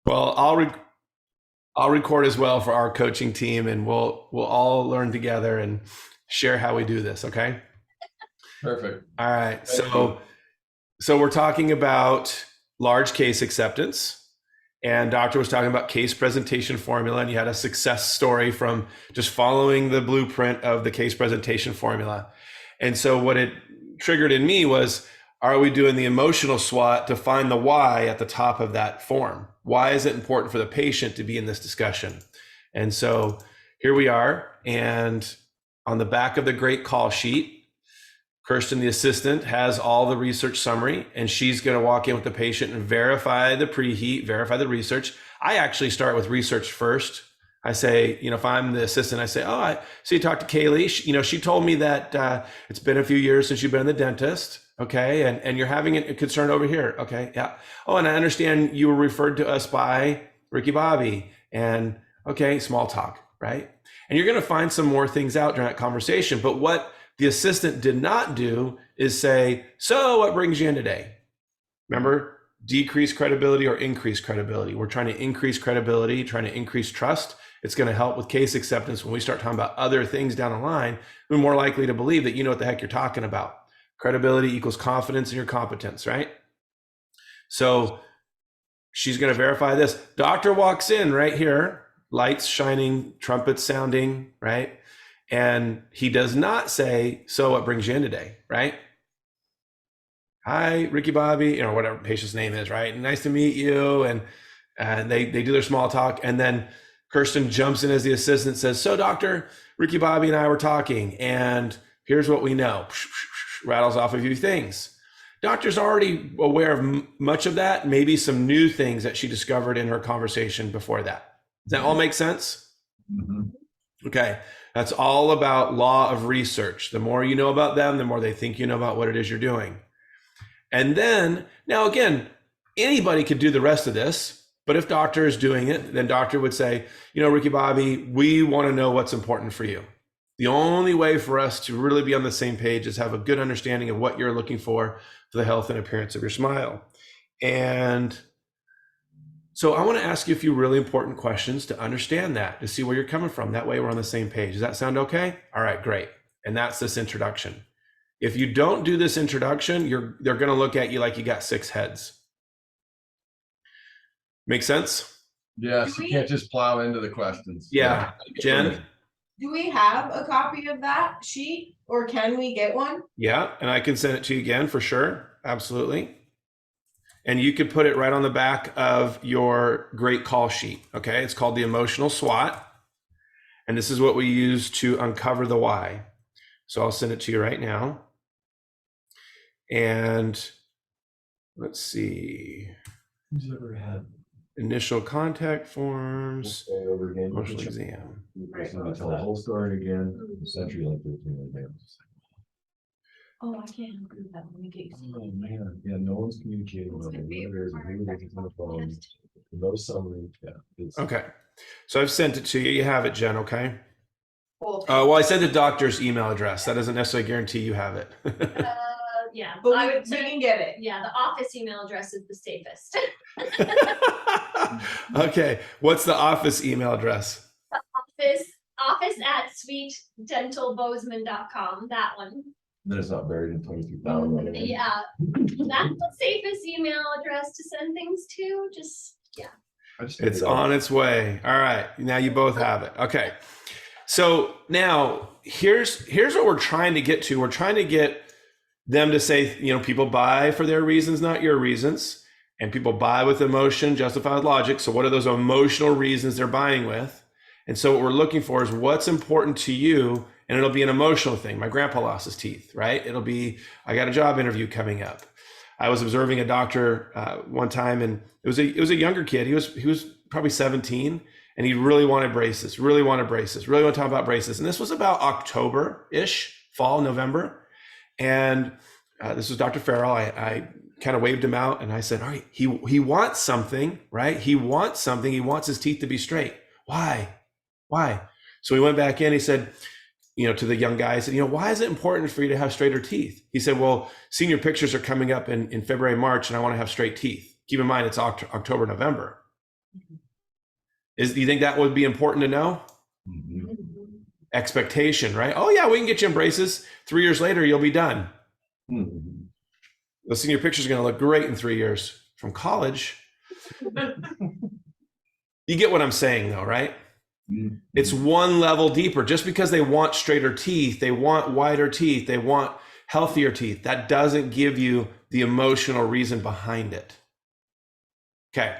Well, I'll record as well for our coaching team, and we'll all learn together and share how we do this. Okay. Perfect. All right. Thank you. So we're talking about large case acceptance. And doctor was talking about case presentation formula, and you had a success story from just following the blueprint of the case presentation formula. And so what it triggered in me was, are we doing the emotional SWOT to find the why at the top of that form? Why is it important for the patient to be in this discussion? And so here we are. And on the back of the great call sheet, Kirsten, the assistant, has all the research summary, and she's going to walk in with the patient and verify the preheat, verify the research. I actually start with research first. I say, if I'm the assistant, I say, so you talked to Kaylee. She told me that it's been a few years since you've been in the dentist. Okay. And you're having a concern over here. Okay. Yeah. Oh, and I understand you were referred to us by Ricky Bobby. And okay, small talk, right? And you're going to find some more things out during that conversation. But what the assistant did not do is say, so what brings you in today? Remember, decrease credibility or increase credibility. We're trying to increase credibility, trying to increase trust. It's going to help with case acceptance. When we start talking about other things down the line, we're more likely to believe that you know what the heck you're talking about. Credibility equals confidence in your competence, right? So she's going to verify this. Doctor walks in right here, lights shining, trumpets sounding, right? And he does not say, so what brings you in today, right? Hi, Ricky Bobby, whatever patient's name is, right? Nice to meet you. And they do their small talk. And then Kirsten jumps in as the assistant, says, so Dr. Ricky Bobby and I were talking, and here's what we know. Rattles off a few things. Doctor's already aware of much of that, maybe some new things that she discovered in her conversation before that. Does that all make sense? Mm-hmm. Okay. That's all about law of research. The more you know about them, the more they think you know about what it is you're doing. And then, now again, anybody could do the rest of this, but if doctor is doing it, then doctor would say, Ricky Bobby, we want to know what's important for you. The only way for us to really be on the same page is have a good understanding of what you're looking for the health and appearance of your smile. And so I want to ask you a few really important questions to understand that, to see where you're coming from. That way we're on the same page. Does that sound okay? All right, great. And that's this introduction. If you don't do this introduction, they're going to look at you like you got 6 heads. Make sense? Yes, you can't just plow into the questions. Yeah. Jen? Do we have a copy of that sheet, or can we get one? Yeah, and I can send it to you again for sure. Absolutely. And you could put it right on the back of your great call sheet. Okay. It's called the emotional SWOT. And this is what we use to uncover the why. So I'll send it to you right now. And let's see. Who's ever had initial contact forms, over again? emotional exam. Tell the whole story again. Essentially, like 15 exams. Oh, I can't agree with that. Let me get you. Oh man, yeah, no one's communicating with them. There's a who they on the phone. No summary. Yeah. Okay. So I've sent it to you. You have it, Jen, okay? Cool. Well, I sent the doctor's email address. That doesn't necessarily guarantee you have it. Yeah, But I we would can get it. Yeah, the office email address is the safest. Okay. What's the office email address? Office at sweetdentalbozeman.com. That one. Then it's not buried in 23,000. Yeah, that's the safest email address to send things to. It's on its way. All right. Now you both have it. Okay. So now here's what we're trying to get to. We're trying to get them to say, people buy for their reasons, not your reasons. And people buy with emotion, justify with logic. So what are those emotional reasons they're buying with? And so what we're looking for is what's important to you. And it'll be an emotional thing. My grandpa lost his teeth, right? It'll be, I got a job interview coming up. I was observing a doctor one time, and it was a younger kid. He was probably 17, and he really wanted braces, really wanted to talk about braces. And this was about October-ish, fall, November. And this was Dr. Farrell. I kind of waved him out, and I said, all right, he wants something, right? He wants something. He wants his teeth to be straight. Why? So we went back in. He said, to the young guy, I said, why is it important for you to have straighter teeth? He said, well, senior pictures are coming up in February, March, and I want to have straight teeth. Keep in mind, it's October, November. Do you think that would be important to know? Mhm. Expectation, right? Oh yeah, we can get you in braces. 3 years later, you'll be done. Mhm. Listen, your picture's going to look great in 3 years. From college, you get what I'm saying though, right? Mhm. It's one level deeper. Just because they want straighter teeth, they want wider teeth, they want healthier teeth, that doesn't give you the emotional reason behind it. Okay.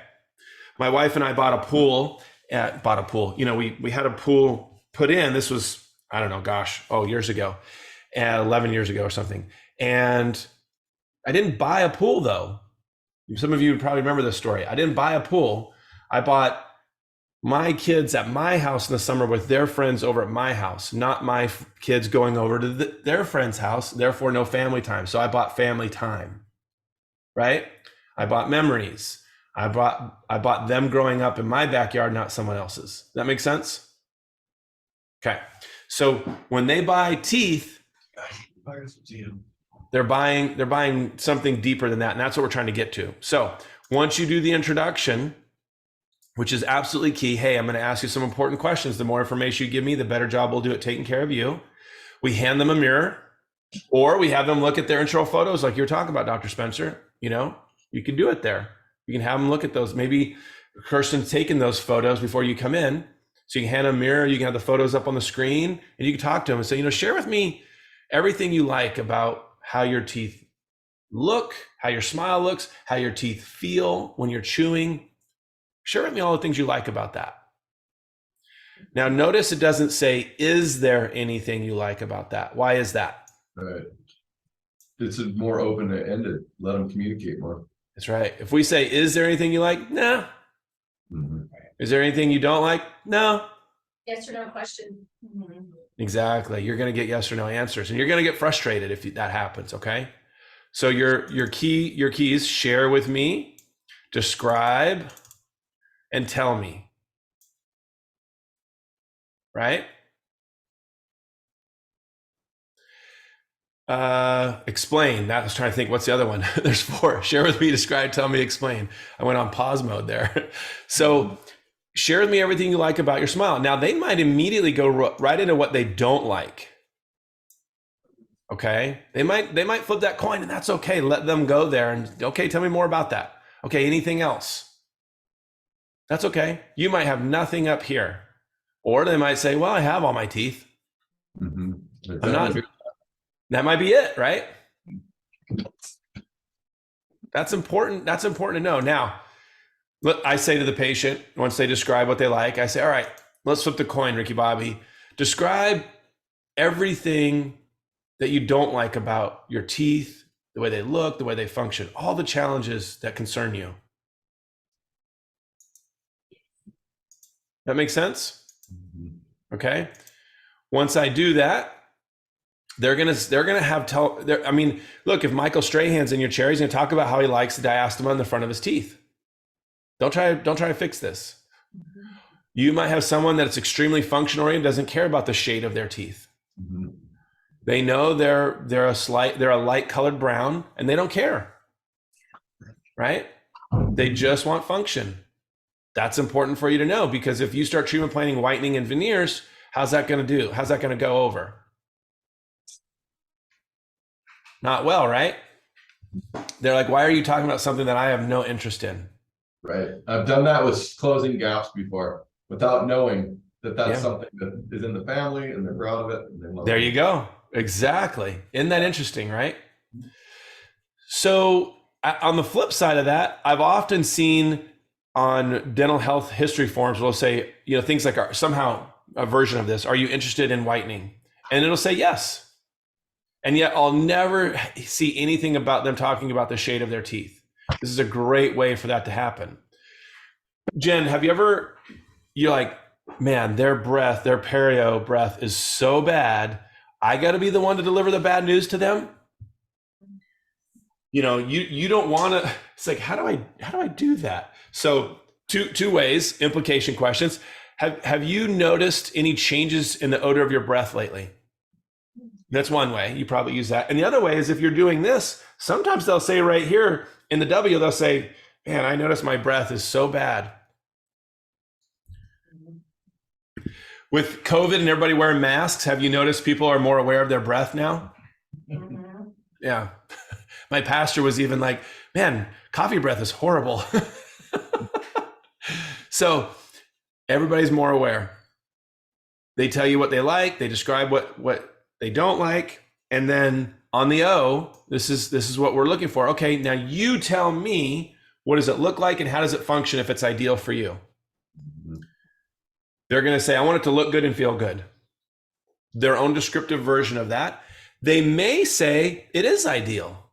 My wife and I bought a pool. You know, we had a pool put in. This was, I don't know, gosh, years ago, 11 years ago or something. And I didn't buy a pool though. Some of you would probably remember this story. I didn't buy a pool. I bought my kids at my house in the summer with their friends over at my house, not my kids going over to their friend's house, therefore no family time. So I bought family time, right? I bought memories. I bought them growing up in my backyard, not someone else's. That make sense? Okay. So when they buy teeth, they're buying something deeper than that. And that's what we're trying to get to. So once you do the introduction, which is absolutely key. Hey, I'm going to ask you some important questions. The more information you give me, the better job we'll do at taking care of you. We hand them a mirror, or we have them look at their intro photos like you were talking about, Dr. Spencer. You know, you can do it there. You can have them look at those. Maybe Kirsten's taken those photos before you come in. So you can hand them a mirror, you can have the photos up on the screen, and you can talk to them and say, you know, share with me everything you like about how your teeth look, how your smile looks, how your teeth feel when you're chewing. Share with me all the things you like about that. Now, notice it doesn't say, is there anything you like about that? Why is that? Right. It's a more open-ended. Let them communicate more. That's right. If we say, is there anything you like? No. Mm-hmm. Is there anything you don't like? No. Yes or no question. Exactly. You're going to get yes or no answers, and you're going to get frustrated if that happens. Okay. So your keys: share with me, describe, and tell me. Right? Explain. I was trying to think, what's the other one? There's 4. Share with me, describe, tell me, explain. I went on pause mode there. So share with me everything you like about your smile. Now they might immediately go right into what they don't like. Okay. They might flip that coin, and that's okay. Let them go there and okay, tell me more about that. Okay. Anything else? That's okay. You might have nothing up here, or they might say, well, I have all my teeth. Mm-hmm. I'm not. That might be it, right? That's important. That's important to know. Now, I say to the patient, once they describe what they like, I say, all right, let's flip the coin, Ricky Bobby. Describe everything that you don't like about your teeth, the way they look, the way they function, all the challenges that concern you. That makes sense? Okay. Once I do that, they're gonna have I mean, look, if Michael Strahan's in your chair, he's gonna talk about how he likes the diastema in the front of his teeth. Don't try to fix this. You might have someone that's extremely function oriented, doesn't care about the shade of their teeth. Mm-hmm. They know they're a light colored brown, and they don't care. Right? They just want function. That's important for you to know, because if you start treatment planning whitening and veneers, how's that going to do? How's that going to go over? Not well, right? They're like, why are you talking about something that I have no interest in? Right. I've done that with closing gaps before without knowing that that's something that is in the family and they're proud of it. And they love there you go. Exactly. Isn't that interesting, right? So on the flip side of that, I've often seen on dental health history forums, we'll say, you know, things like somehow a version of this, are you interested in whitening? And it'll say yes. And yet I'll never see anything about them talking about the shade of their teeth. This is a great way for that to happen. Jen, have you ever, you're like, man, their perio breath is so bad. I got to be the one to deliver the bad news to them. You know, you don't want to, it's like, how do I do that? So two ways, implication questions. Have you noticed any changes in the odor of your breath lately? That's one way. You probably use that. And the other way is if you're doing this, sometimes they'll say right here in the W, they'll say, man, I notice my breath is so bad. With COVID and everybody wearing masks, have you noticed people are more aware of their breath now? Mhm. Yeah. My pastor was even like, man, coffee breath is horrible. So everybody's more aware. They tell you what they like, they describe what they don't like, and then on the O, this is what we're looking for. Okay, now you tell me, what does it look like and how does it function if it's ideal for you? They're going to say, I want it to look good and feel good. Their own descriptive version of that. They may say it is ideal,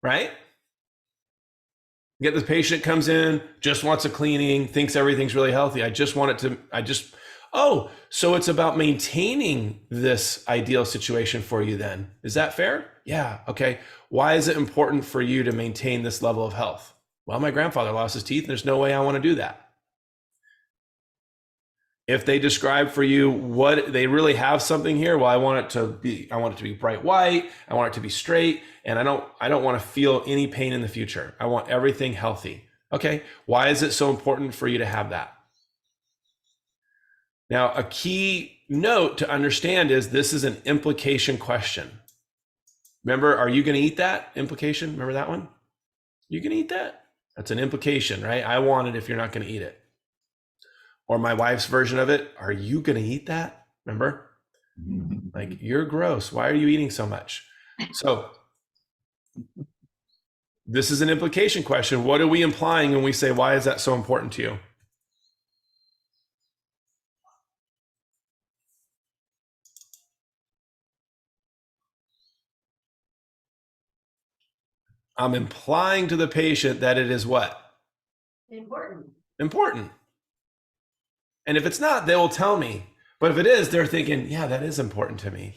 right? Get the patient comes in, just wants a cleaning, thinks everything's really healthy. So it's about maintaining this ideal situation for you then. Is that fair? Yeah. Okay. Why is it important for you to maintain this level of health? Well, my grandfather lost his teeth and there's no way I want to do that. If they describe for you what they really have something here, well, I want it to be bright white. I want it to be straight. And I don't want to feel any pain in the future. I want everything healthy. Okay. Why is it so important for you to have that? Now, a key note to understand is this is an implication question. Remember, are you going to eat that? Implication. Remember that one? You can eat that? That's an implication, right? I want it if you're not going to eat it. Or my wife's version of it, are you going to eat that? Remember? Like, you're gross. Why are you eating so much? So this is an implication question. What are we implying when we say, why is that so important to you? I'm implying to the patient that it is what? Important. Important. And if it's not, they will tell me. But if it is, they're thinking, yeah, that is important to me.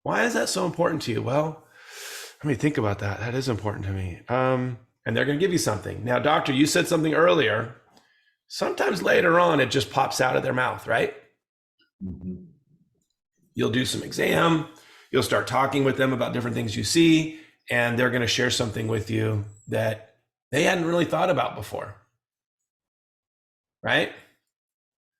Why is that so important to you? Well, let me think about that. That is important to me. And they're going to give you something. Now, doctor, you said something earlier. Sometimes later on, it just pops out of their mouth, right? Mhm. You'll do some exam. You'll start talking with them about different things you see, and they're going to share something with you that they hadn't really thought about before, right?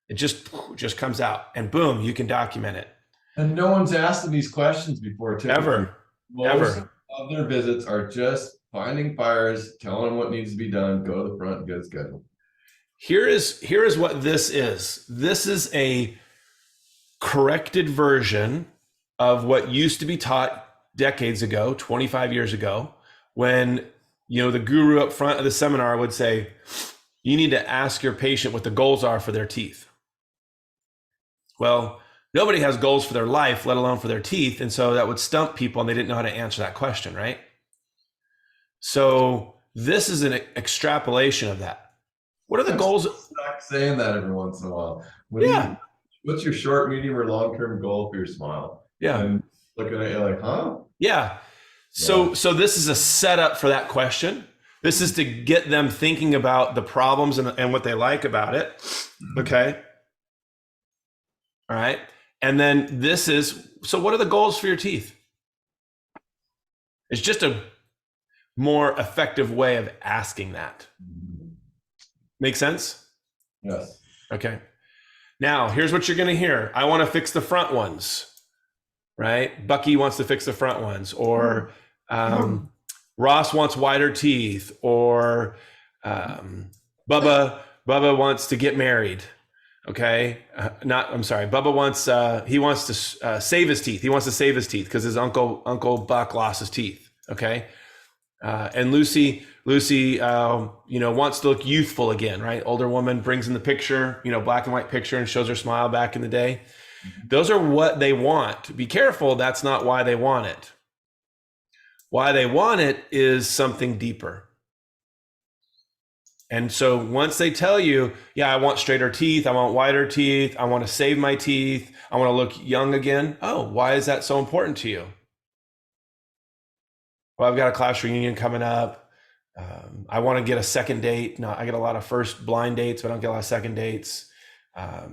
It just comes out, and boom, you can document it. And no one's asked them these questions before. Typically. Ever. Most of their visits are just finding fires, telling them what needs to be done, go to the front and get it scheduled. Here is what this is. This is a corrected version of what used to be taught decades ago, 25 years ago, when the guru up front of the seminar would say, you need to ask your patient what the goals are for their teeth. Well, nobody has goals for their life, let alone for their teeth. And so that would stump people and they didn't know how to answer that question, right? So this is an extrapolation of that. What are the goals? Stuck saying that every once in a while. What's your short, medium, or long-term goal for your smile? Yeah. And looking at you like, huh? Yeah. So this is a setup for that question. This is to get them thinking about the problems and what they like about it. Okay. All right. And then so what are the goals for your teeth? It's just a more effective way of asking that. Make sense? Yes. Okay. Now, here's what you're going to hear. I want to fix the front ones, right? Bucky wants to fix the front ones, or Ross wants wider teeth, or Bubba wants to get married. Okay. Bubba wants to save his teeth. He wants to save his teeth because his Uncle Buck lost his teeth. Okay. And Lucy, wants to look youthful again, right? Older woman brings in the picture, black and white picture, and shows her smile back in the day. Those are what they want. Be careful. That's not why they want it. Why they want it is something deeper. And so once they tell you, yeah, I want straighter teeth, I want wider teeth, I want to save my teeth, I want to look young again. Oh, why is that so important to you? Well, I've got a class reunion coming up. I want to get a second date. No, I get a lot of first blind dates, but I don't get a lot of second dates. I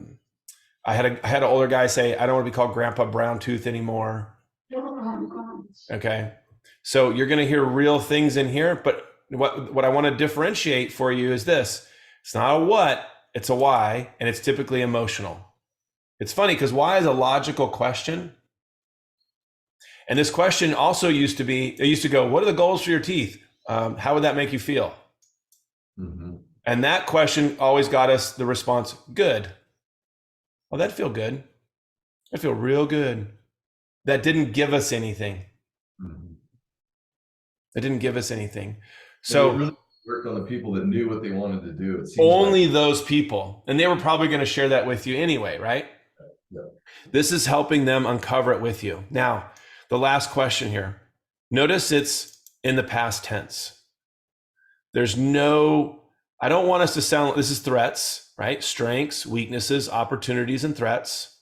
had an older guy say, I don't want to be called Grandpa Brown Tooth anymore. Okay. So you're going to hear real things in here, but what I want to differentiate for you is this. It's not a what, it's a why, and it's typically emotional. It's funny because why is a logical question. And this question also used to go, what are the goals for your teeth? How would that make you feel? Mhm. And that question always got us the response, good. Oh, that'd feel good. That'd feel real good. That didn't give us anything. Mhm. It didn't give us anything. So it So really worked on the people that knew what they wanted to do. It seems only like. those people, and they were probably going to share that with you anyway, right? Yeah. This is helping them uncover it with you. Now, the last question here. Notice it's in the past tense. There's no, I don't want us to sound, this is threats, right? Strengths, weaknesses, opportunities, and threats.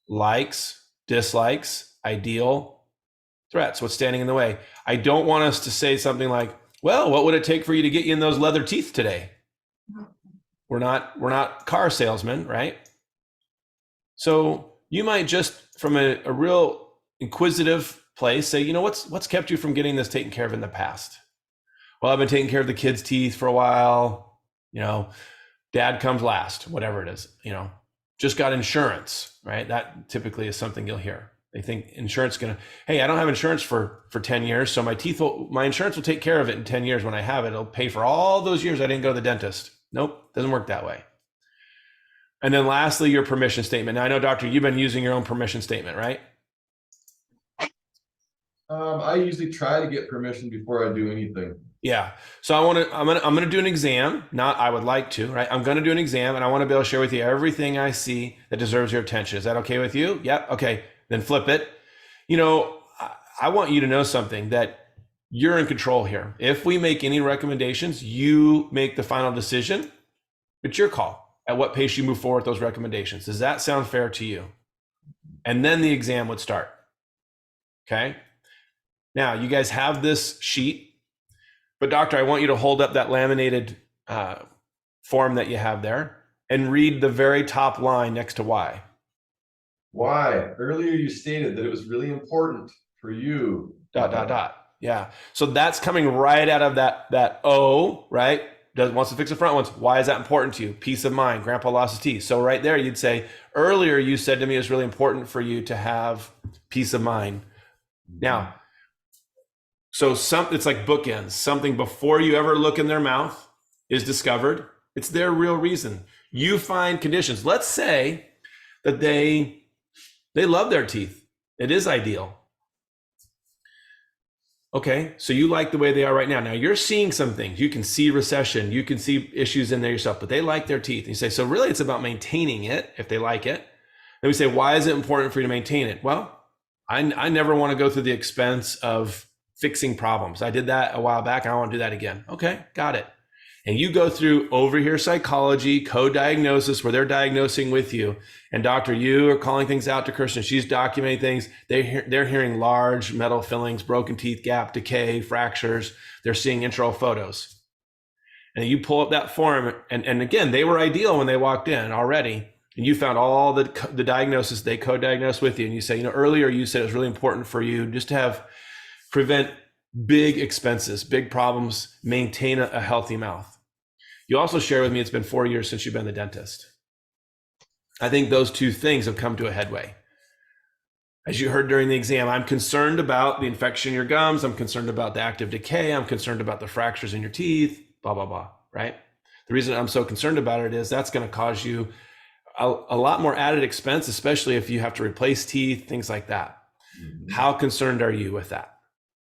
Likes, dislikes, ideal, threats. What's standing in the way? I don't want us to say something like, well, what would it take for you to get you in those leather teeth today? We're not car salesmen, right? So you might just, from a real inquisitive place, say, you know, what's kept you from getting this taken care of in the past? Well, I've been taking care of the kids' teeth for a while. You know, dad comes last, whatever it is, you know, just got insurance, right? That typically is something you'll hear. They think insurance hey, I don't have insurance for 10 years. So my insurance will take care of it in 10 years. When I have it, it'll pay for all those years I didn't go to the dentist. Nope, doesn't work that way. And then lastly, your permission statement. Now I know, doctor, you've been using your own permission statement, right? I usually try to get permission before I do anything. Yeah. So I'm gonna do an exam. Not I would like to, right? I'm gonna do an exam, and I want to be able to share with you everything I see that deserves your attention. Is that okay with you? Yep. Okay. Then flip it. You know, I want you to know something, that you're in control here. If we make any recommendations, you make the final decision. It's your call at what pace you move forward with those recommendations. Does that sound fair to you? And then the exam would start. Okay. Now you guys have this sheet, but doctor, I want you to hold up that laminated form that you have there and read the very top line next to why. Why? Earlier you stated that it was really important for you. ... Yeah. So that's coming right out of that O, right? Wants to fix the front ones. Why is that important to you? Peace of mind. Grandpa lost his teeth. So right there, you'd say, earlier you said to me it's really important for you to have peace of mind. Now, so it's like bookends. Something before you ever look in their mouth is discovered. It's their real reason. You find conditions. Let's say that they love their teeth. It is ideal. Okay, so you like the way they are right now. Now you're seeing some things. You can see recession. You can see issues in there yourself, but they like their teeth. And you say, so really it's about maintaining it if they like it. Then we say, why is it important for you to maintain it? Well, I never want to go through the expense of fixing problems. I did that a while back. And I want to do that again. Okay, got it. And you go through over here psychology, co-diagnosis, where they're diagnosing with you. And doctor, you are calling things out to Kirsten. She's documenting things. They're hearing large metal fillings, broken teeth, gap, decay, fractures. They're seeing intro photos. And you pull up that form. And again, they were ideal when they walked in already. And you found all the diagnosis they co-diagnosed with you. And you say, you know, earlier you said it was really important for you just to prevent big expenses, big problems, maintain a healthy mouth. You also share with me it's been 4 years since you've been the dentist. I think those two things have come to a headway. As you heard during the exam, I'm concerned about the infection in your gums. I'm concerned about the active decay. I'm concerned about the fractures in your teeth, blah, blah, blah, right? The reason I'm so concerned about it is that's going to cause you a lot more added expense, especially if you have to replace teeth, things like that. Mm-hmm. How concerned are you with that?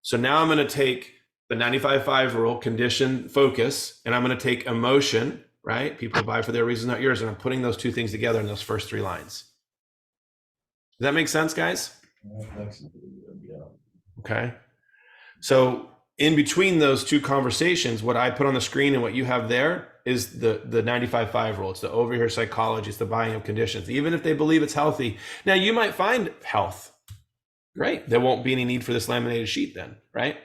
So now I'm going to take the 95-5 rule, condition, focus, and I'm going to take emotion, right? People buy for their reasons, not yours. And I'm putting those two things together in those first 3 lines. Does that make sense, guys? Yeah. Okay. So in between those two conversations, what I put on the screen and what you have there is the 95-5 rule. It's the over here psychology. It's the buying of conditions, even if they believe it's healthy. Now you might find health. Great. There won't be any need for this laminated sheet then, right?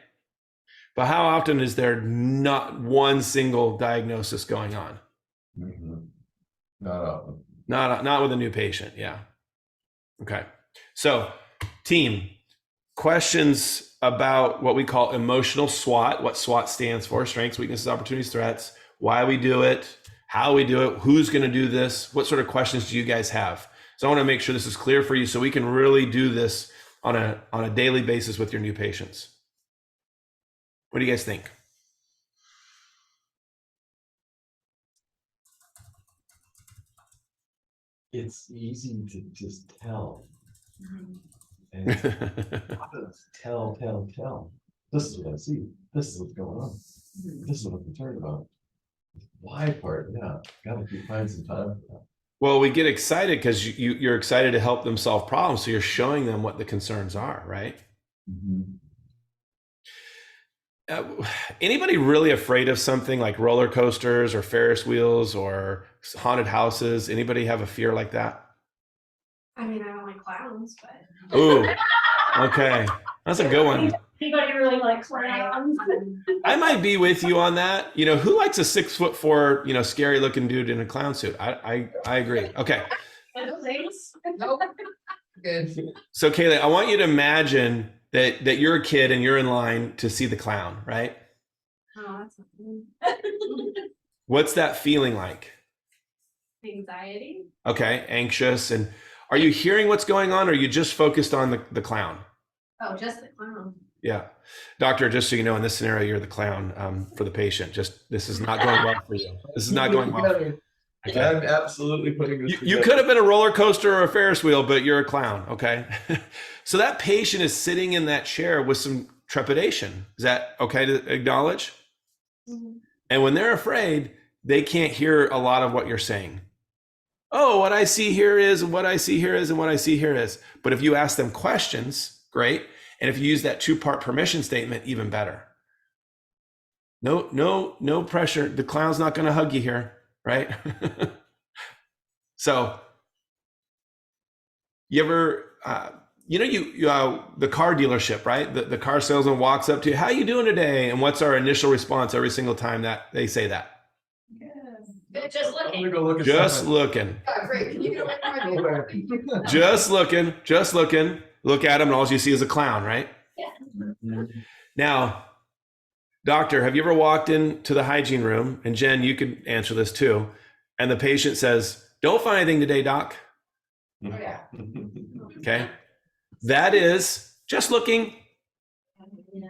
But how often is there not one single diagnosis going on? Mm-hmm. Not often. Not with a new patient. Yeah. Okay. So team, questions about what we call emotional SWOT, what SWOT stands for, strengths, weaknesses, opportunities, threats, why we do it, how we do it, who's going to do this, what sort of questions do you guys have? So I want to make sure this is clear for you so we can really do this on a daily basis with your new patients. What do you guys think? It's easy to just tell. And tell. This is what I see. This is what's going on. This is what I'm concerned about. Why part? Yeah, gotta find some time for that. Well, we get excited because you're excited to help them solve problems. So you're showing them what the concerns are, right? Anybody really afraid of something like roller coasters or Ferris wheels or haunted houses? Anybody have a fear like that? I mean, I don't like clowns, but. Ooh, okay. That's a good one. Anybody really like clowns? I might be with you on that. You know, who likes a 6'4", you know, scary looking dude in a clown suit? I agree. Okay. Nope. Good. So Kayla, I want you to imagine that you're a kid and you're in line to see the clown, right? Oh, that's not good. What's that feeling like? Anxiety. Okay, anxious. And are you hearing what's going on, or are you just focused on the clown? Oh, just the clown. Yeah. Doctor, just so you know, in this scenario, you're the clown for the patient. Just, this is not going well for you. This is not going well for you. Okay. I'm absolutely putting this You could have been a roller coaster or a Ferris wheel, but you're a clown, okay? So that patient is sitting in that chair with some trepidation. Is that okay to acknowledge? Mm-hmm. And when they're afraid, they can't hear a lot of what you're saying. Oh, what I see here is, what I see here is, and what I see here is. But if you ask them questions, great. And if you use that 2-part permission statement, even better. No pressure. The clown's not going to hug you here, right? So you ever, the car dealership, right? The car salesman walks up to you, how you doing today? And what's our initial response every single time that they say that? Good, just I'm looking. gonna go look at Just something. looking. Yeah, great. Can you get away from my Just looking. Look at him, and all you see is a clown, right? Yeah. Now, doctor, have you ever walked into the hygiene room, and Jen, you could answer this too, and the patient says, don't find anything today, doc? Oh, yeah. Okay. That is just looking. Yeah.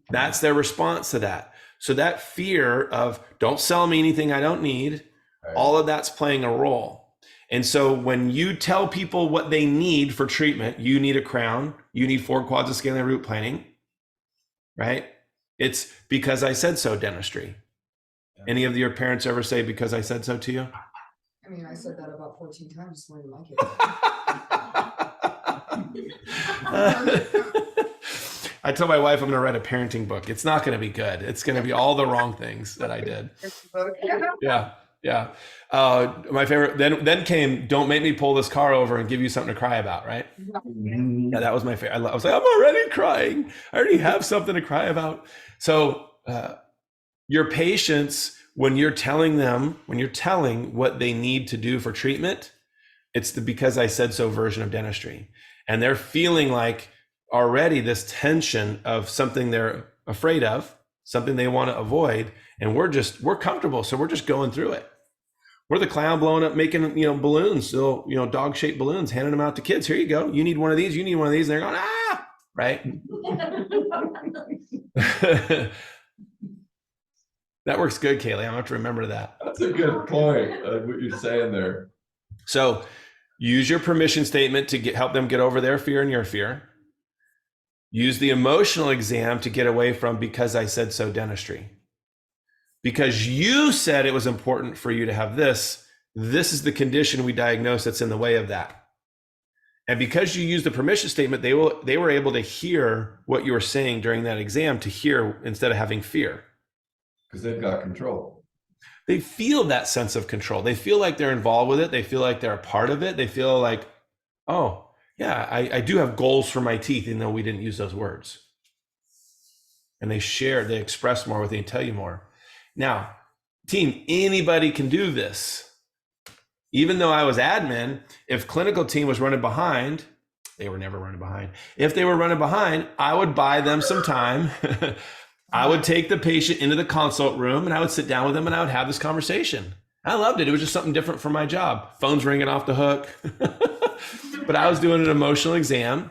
That's their response to that. So that fear of don't sell me anything I don't need, Right. all of that's playing a role. And so when you tell people what they need for treatment, you need a crown, you need 4 quads of scaling root planning, right? It's because I said so dentistry. Yeah. Any of your parents ever say because I said so to you? I mean, I said that about 14 times this morning, like I told my wife I'm going to write a parenting book. It's not going to be good. It's going to be all the wrong things that I did. Yeah. My favorite then came, don't make me pull this car over and give you something to cry about, right? Yeah, that was my favorite. I was like, I'm already crying. I already have something to cry about. So your patients, when you're telling what they need to do for treatment, it's the because I said so version of dentistry. And they're feeling like already this tension of something they're afraid of, something they want to avoid. And we're comfortable. So we're just going through it. We're the clown blowing up, making, balloons, little, dog-shaped balloons, handing them out to kids. Here you go. You need one of these. You need one of these. And they're going, ah, right? That works good, Kaylee. I'm gonna have to remember that. That's a good point. What you're saying there. So use your permission statement to help them get over their fear and your fear. Use the emotional exam to get away from because I said so dentistry. Because you said it was important for you to have this. This is the condition we diagnosed that's in the way of that. And because you used the permission statement, they were able to hear what you were saying during that exam, to hear instead of having fear. Because they've got control. They feel that sense of control. They feel like they're involved with it. They feel like they're a part of it. They feel like, oh, yeah, I do have goals for my teeth, even though we didn't use those words. And they express more what they tell you more. Now, team, anybody can do this. Even though I was admin, if clinical team was running behind, they were never running behind. If they were running behind, I would buy them some time. I would take the patient into the consult room and I would sit down with them and I would have this conversation. I loved it. It was just something different for my job. Phone's ringing off the hook. But I was doing an emotional exam.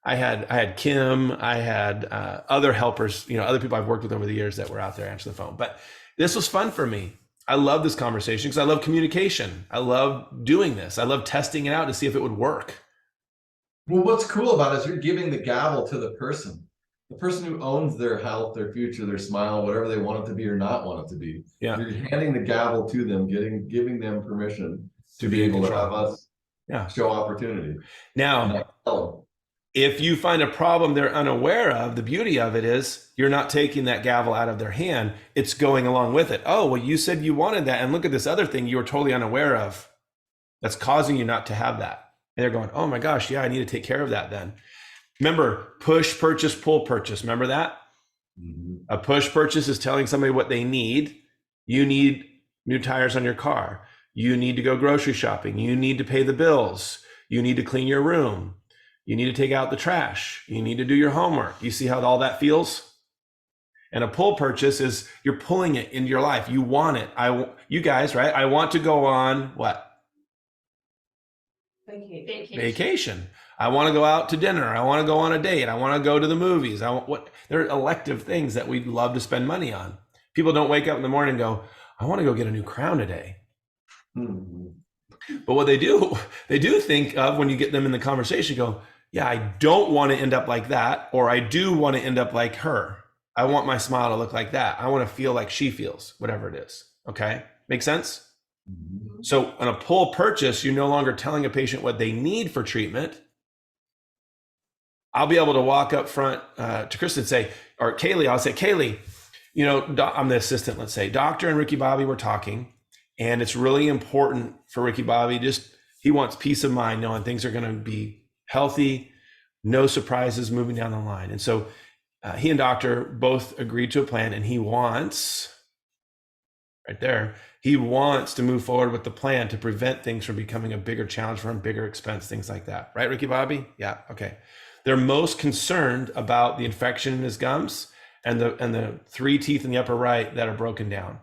I had Kim, I had other helpers, other people I've worked with over the years that were out there answering the phone. But this was fun for me. I love this conversation because I love communication. I love doing this. I love testing it out to see if it would work. Well, what's cool about it is you're giving the gavel to the person who owns their health, their future, their smile, whatever they want it to be or not want it to be. Yeah. You're handing the gavel to them, giving them permission to be able to have us show opportunity. Now, if you find a problem they're unaware of, the beauty of it is you're not taking that gavel out of their hand. It's going along with it. Oh, well, you said you wanted that. And look at this other thing you were totally unaware of that's causing you not to have that. And they're going, oh my gosh, yeah, I need to take care of that then. Remember, push, purchase, pull, purchase. Remember that? Mm-hmm. A push purchase is telling somebody what they need. You need new tires on your car. You need to go grocery shopping. You need to pay the bills. You need to clean your room. You need to take out the trash. You need to do your homework. You see how all that feels? And a pull purchase is you're pulling it into your life. You want it. You guys, right? I want to go on what? Vacation. I want to go out to dinner. I want to go on a date. I want to go to the movies. They're elective things that we'd love to spend money on. People don't wake up in the morning and go, I want to go get a new crown today. Mm-hmm. But what they do think of when you get them in the conversation, go, yeah, I don't want to end up like that. Or I do want to end up like her. I want my smile to look like that. I want to feel like she feels, whatever it is. Okay. Make sense? Mm-hmm. So on a pull purchase, you're no longer telling a patient what they need for treatment. I'll be able to walk up front to Kristen and say, or Kaylee, I'll say, Kaylee, I'm the assistant, let's say, Doctor and Ricky Bobby were talking, and it's really important for Ricky Bobby, he wants peace of mind knowing things are going to be healthy, no surprises moving down the line. And so he and Doctor both agreed to a plan, and he wants to move forward with the plan to prevent things from becoming a bigger challenge for him, bigger expense, things like that. Right, Ricky Bobby? Yeah, okay. They're most concerned about the infection in his gums and the 3 teeth in the upper right that are broken down.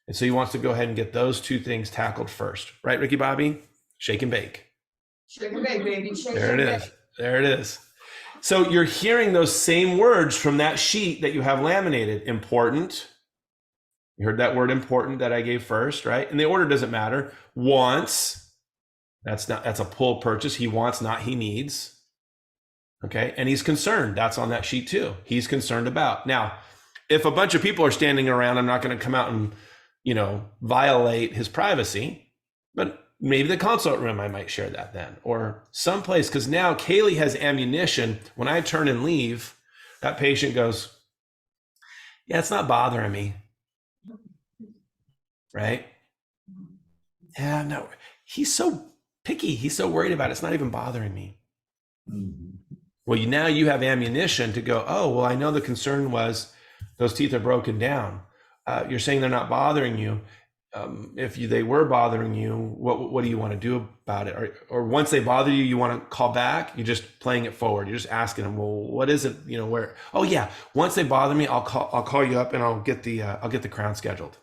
And so he wants to go ahead and get those 2 things tackled first. Right, Ricky Bobby? Shake and bake. Shake and bake, baby. There it is. There it is. So you're hearing those same words from that sheet that you have laminated. Important. You heard that word important that I gave first, right? And the order doesn't matter. Wants. That's a pull purchase. He wants, not he needs. Okay. And he's concerned. That's on that sheet too. He's concerned about. Now, if a bunch of people are standing around, I'm not going to come out and, violate his privacy, but maybe the consult room, I might share that then, or someplace, because now Kaylee has ammunition. When I turn and leave, that patient goes, yeah, it's not bothering me. Right? Yeah, no, he's so picky. He's so worried about it. It's not even bothering me. Mm-hmm. Well, now you have ammunition to go, oh, well, I know the concern was those teeth are broken down. You're saying they're not bothering you. If they were bothering you, what do you want to do about it? Or once they bother you, you want to call back? You're just playing it forward. You're just asking them, well, what is it? Where? Oh yeah, once they bother me, I'll call you up and I'll get the crown scheduled.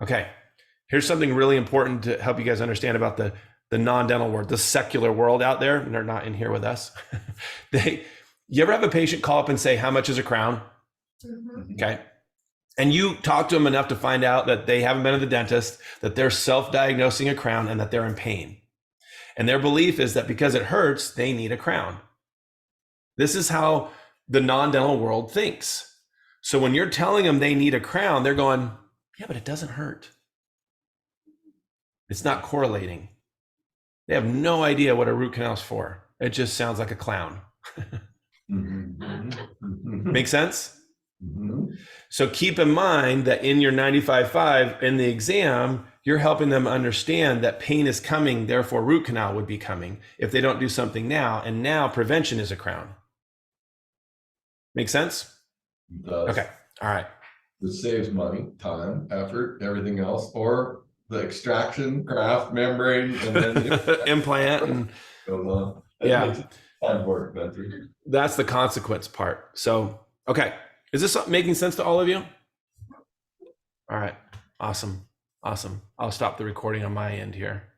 Okay, here's something really important to help you guys understand about the non-dental world, the secular world out there, and they're not in here with us. You ever have a patient call up and say, how much is a crown? Mm-hmm. Okay. And you talk to them enough to find out that they haven't been to the dentist, that they're self-diagnosing a crown, and that they're in pain. And their belief is that because it hurts, they need a crown. This is how the non-dental world thinks. So when you're telling them they need a crown, they're going, yeah, but it doesn't hurt. It's not correlating. They have no idea what a root canal is for. It just sounds like a clown. Make sense? Mm-hmm. So keep in mind that in your 95.5 in the exam, you're helping them understand that pain is coming, therefore root canal would be coming if they don't do something now. And now prevention is a crown. Make sense? It does. Okay. All right. It saves money, time, effort, everything else, or the extraction, graft, membrane, and then the implant and goes on. Yeah. Time work, that's the consequence part. So, okay. Is this making sense to all of you? All right. Awesome. Awesome. I'll stop the recording on my end here.